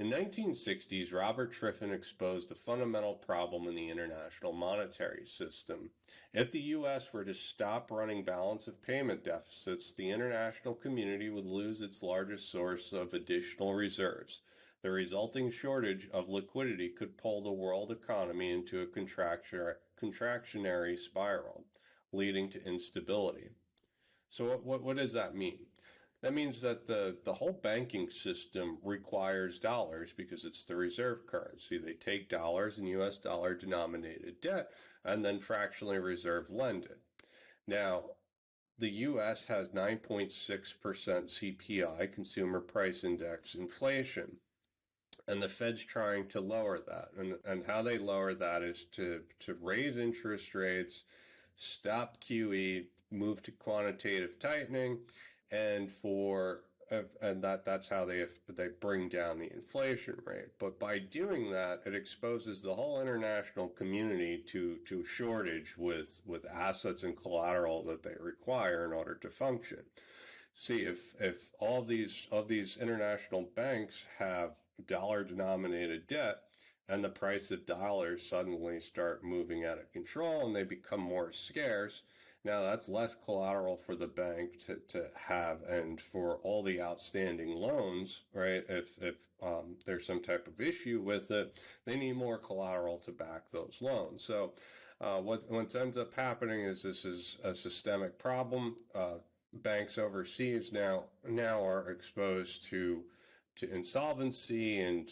In 1960s, Robert Triffin exposed a fundamental problem in the international monetary system. If the U.S. were to stop running balance of payment deficits, the international community would lose its largest source of additional reserves. The resulting shortage of liquidity could pull the world economy into a contractionary spiral, leading to instability. So what does that mean? That means that the whole banking system requires dollars because it's the reserve currency. They take dollars and US dollar denominated debt and then fractionally reserve lend it. Now, the US has 9.6% CPI, Consumer Price Index inflation, and the Fed's trying to lower that. And how they lower that is to raise interest rates, stop QE, move to quantitative tightening, and that's how they bring down the inflation rate. But by doing that, it exposes the whole international community to shortage with assets and collateral that they require in order to function. See, if all these international banks have dollar denominated debt, and the price of dollars suddenly start moving out of control and they become more scarce, now that's less collateral for the bank to have, and for all the outstanding loans, right? If there's some type of issue with it, they need more collateral to back those loans. So what ends up happening is this is a systemic problem. Banks overseas now are exposed to insolvency and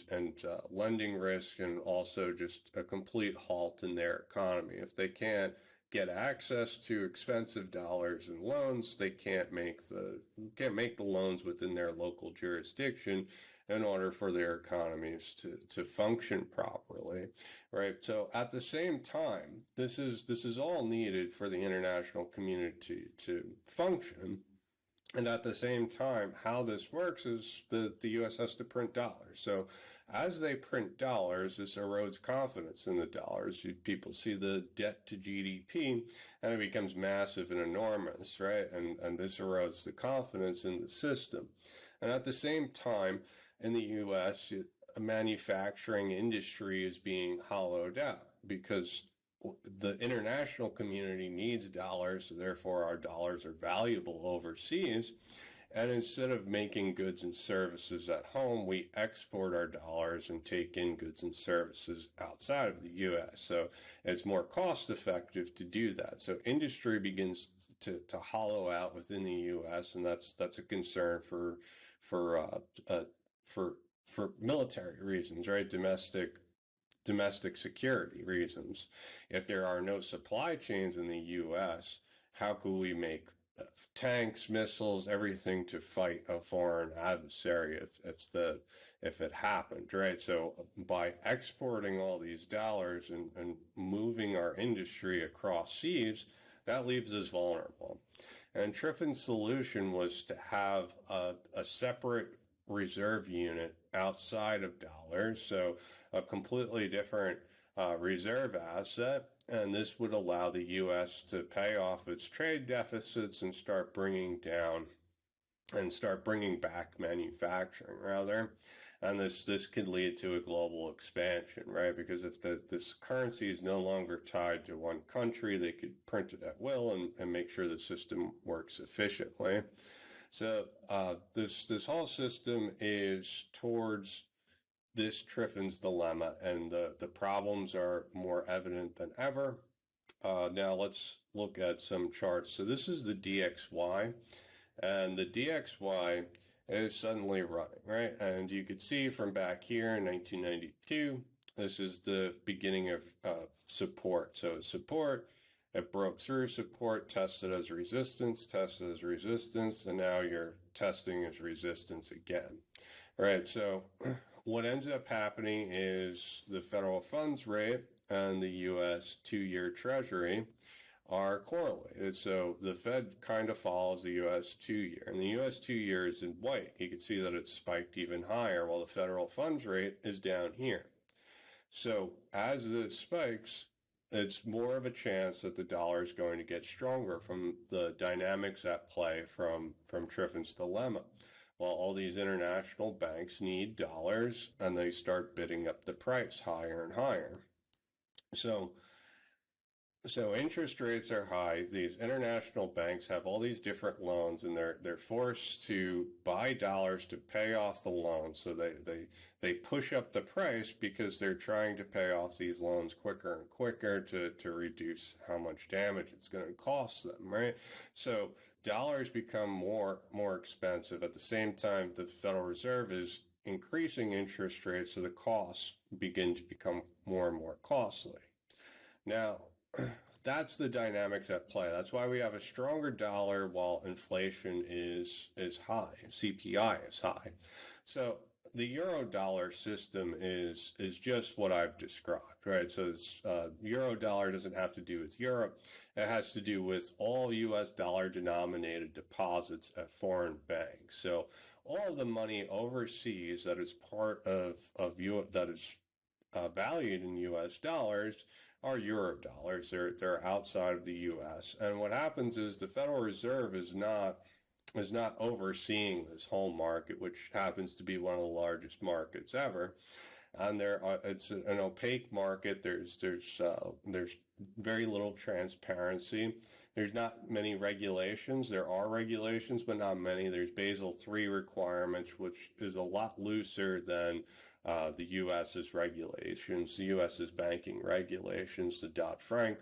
lending risk, and also just a complete halt in their economy. If they can't get access to expensive dollars and loans, they can't make the loans within their local jurisdiction in order for their economies to function properly, right? So at the same time, this is all needed for the international community to function. And at the same time, how this works is the U.S. has to print dollars. So as they print dollars, this erodes confidence in the dollars. People see the debt to GDP, and it becomes massive and enormous, right? And this erodes the confidence in the system. And at the same time, in the U.S., a manufacturing industry is being hollowed out because the international community needs dollars, so therefore our dollars are valuable overseas. And instead of making goods and services at home, we export our dollars and take in goods and services outside of the U.S. So it's more cost effective to do that. So industry begins to hollow out within the U.S., and that's a concern for military reasons, right? Domestic security reasons. If there are no supply chains in the U.S., how could we make tanks, missiles, everything to fight a foreign adversary if it happened, right? So by exporting all these dollars and moving our industry across seas, that leaves us vulnerable. And Triffin's solution was to have a separate reserve unit outside of dollars, so a completely different reserve asset, and this would allow the U.S. to pay off its trade deficits and start bringing back manufacturing, rather. And this could lead to a global expansion, right? Because if this currency is no longer tied to one country, they could print it at will and make sure the system works efficiently. So this whole system is towards this Triffin's dilemma, and the problems are more evident than ever. Now let's look at some charts. So this is the DXY, and the DXY is suddenly running, right? And you could see from back here in 1992, this is the beginning of support. So support, it broke through support, tested as resistance, and now you're testing as resistance again, right? So what ends up happening is the federal funds rate and the U.S. 2-year Treasury are correlated. So the Fed kind of follows the U.S. 2-year, and the U.S. 2-year is in white. You can see that it's spiked even higher while the federal funds rate is down here. So as this spikes, it's more of a chance that the dollar is going to get stronger from the dynamics at play from Triffin's dilemma. Well, all these international banks need dollars, and they start bidding up the price higher and higher. So so interest rates are high. These international banks have all these different loans, and they're forced to buy dollars to pay off the loans. So they push up the price because they're trying to pay off these loans quicker and quicker to reduce how much damage it's going to cost them, right? So dollars become more expensive. At the same time, the Federal Reserve is increasing interest rates, so the costs begin to become more and more costly. Now, that's the dynamics at play. That's why we have a stronger dollar while inflation is high, CPI is high. So the Eurodollar system is just what I've described, right? So Eurodollar doesn't have to do with Europe. It has to do with all U.S. dollar denominated deposits at foreign banks. So all of the money overseas that is part of that is valued in U.S. dollars are Eurodollars. They're outside of the U.S. And what happens is the Federal Reserve is not overseeing this whole market, which happens to be one of the largest markets ever. And it's an opaque market. There's very little transparency. There's not many regulations. There are regulations, but not many. There's Basel III requirements, which is a lot looser than the U.S.'s regulations, the U.S.'s banking regulations, the Dodd-Frank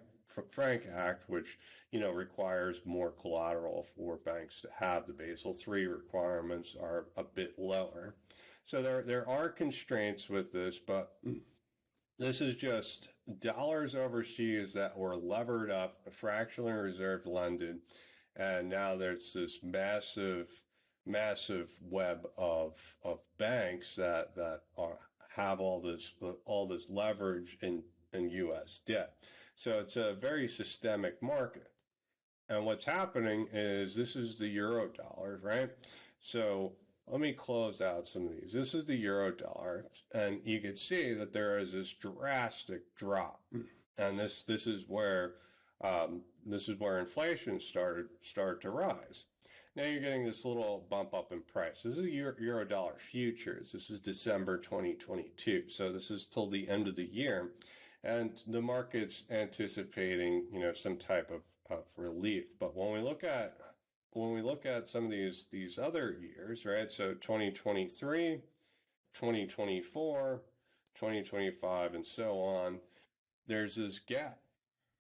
Act, which requires more collateral for banks to have. The Basel III requirements are a bit lower. So there are constraints with this, but this is just dollars overseas that were levered up, fractionally reserve lended, and now there's this massive web of banks that have all this leverage in U.S. debt. So it's a very systemic market. And what's happening is this is the Eurodollar, right? So let me close out some of these. This is the Eurodollar, and you can see that there is this drastic drop, and this is where inflation started to rise. Now you're getting this little bump up in price. This is Eurodollar Futures. This is December 2022. So this is till the end of the year. And the market's anticipating, some type of relief. But when we look at some of these other years, right? So 2023, 2024, 2025, and so on, there's this gap.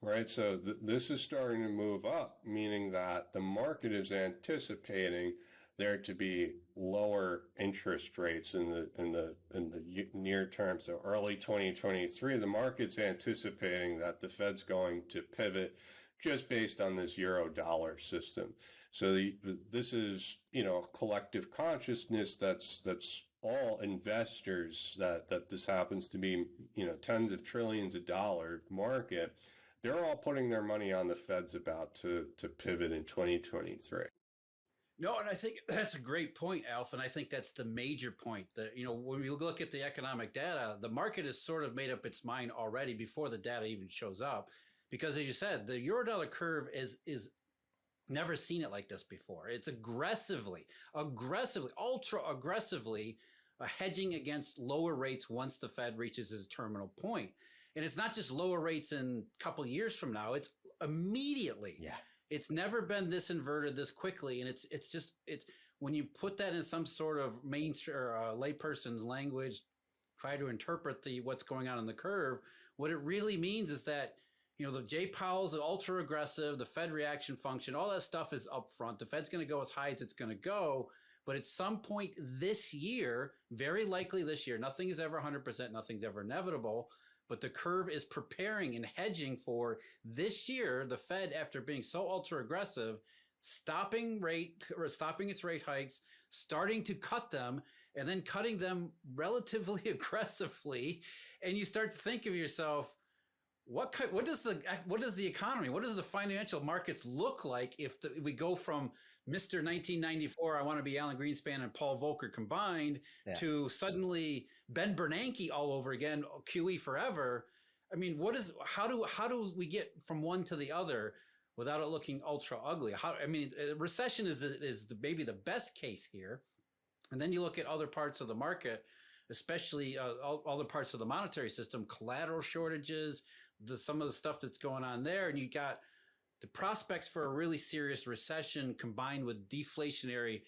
Right, so this is starting to move up, meaning that the market is anticipating there to be lower interest rates in the near term. So early 2023, the market's anticipating that the Fed's going to pivot just based on this Eurodollar system. So this is collective consciousness that's all investors that this happens to be tens of trillions of dollar market. They're all putting their money on the Fed's about to pivot in 2023. No, and I think that's a great point, Alf, and I think that's the major point. That when we look at the economic data, the market has sort of made up its mind already before the data even shows up, because as you said, the Eurodollar curve is never seen it like this before. It's aggressively, ultra aggressively hedging against lower rates once the Fed reaches its terminal point. And it's not just lower rates in a couple of years from now, it's immediately. Yeah. It's never been this inverted this quickly. And it's when you put that in some sort of mainstream layperson's language, try to interpret what's going on in the curve, what it really means is that, the Jay Powell's ultra aggressive, the Fed reaction function, all that stuff is up front. The Fed's going to go as high as it's going to go. But at some point this year, very likely this year, nothing is ever 100%, nothing's ever inevitable. But the curve is preparing and hedging for this year, the Fed, after being so ultra aggressive, stopping its rate hikes, starting to cut them, and then cutting them relatively aggressively. And you start to think of yourself, what does the economy, what does the financial markets look like if we go from Mr. 1994, I want to be Alan Greenspan and Paul Volcker combined, to suddenly Ben Bernanke all over again, QE forever? I mean, how do we get from one to the other without it looking ultra ugly? Recession is maybe the best case here. And then you look at other parts of the market, especially other parts of the monetary system, collateral shortages, some of the stuff that's going on there, and you got the prospects for a really serious recession combined with deflationary,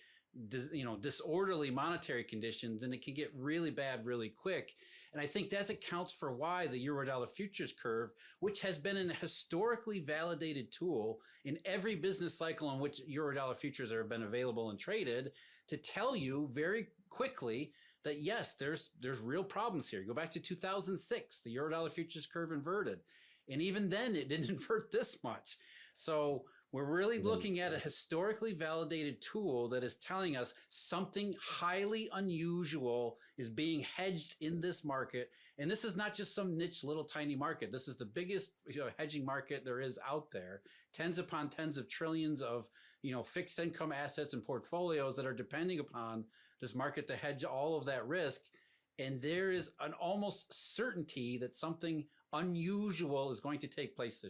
disorderly monetary conditions, and it can get really bad really quick. And I think that accounts for why the Eurodollar futures curve, which has been a historically validated tool in every business cycle in which Eurodollar futures have been available and traded, to tell you very quickly that yes, there's real problems here. Go back to 2006, the Eurodollar futures curve inverted, and even then it didn't invert this much. So we're really looking at a historically validated tool that is telling us something highly unusual is being hedged in this market. And this is not just some niche little tiny market. This is the biggest hedging market there is out there. Tens upon tens of trillions of fixed income assets and portfolios that are depending upon this market to hedge all of that risk. And there is an almost certainty that something unusual is going to take place this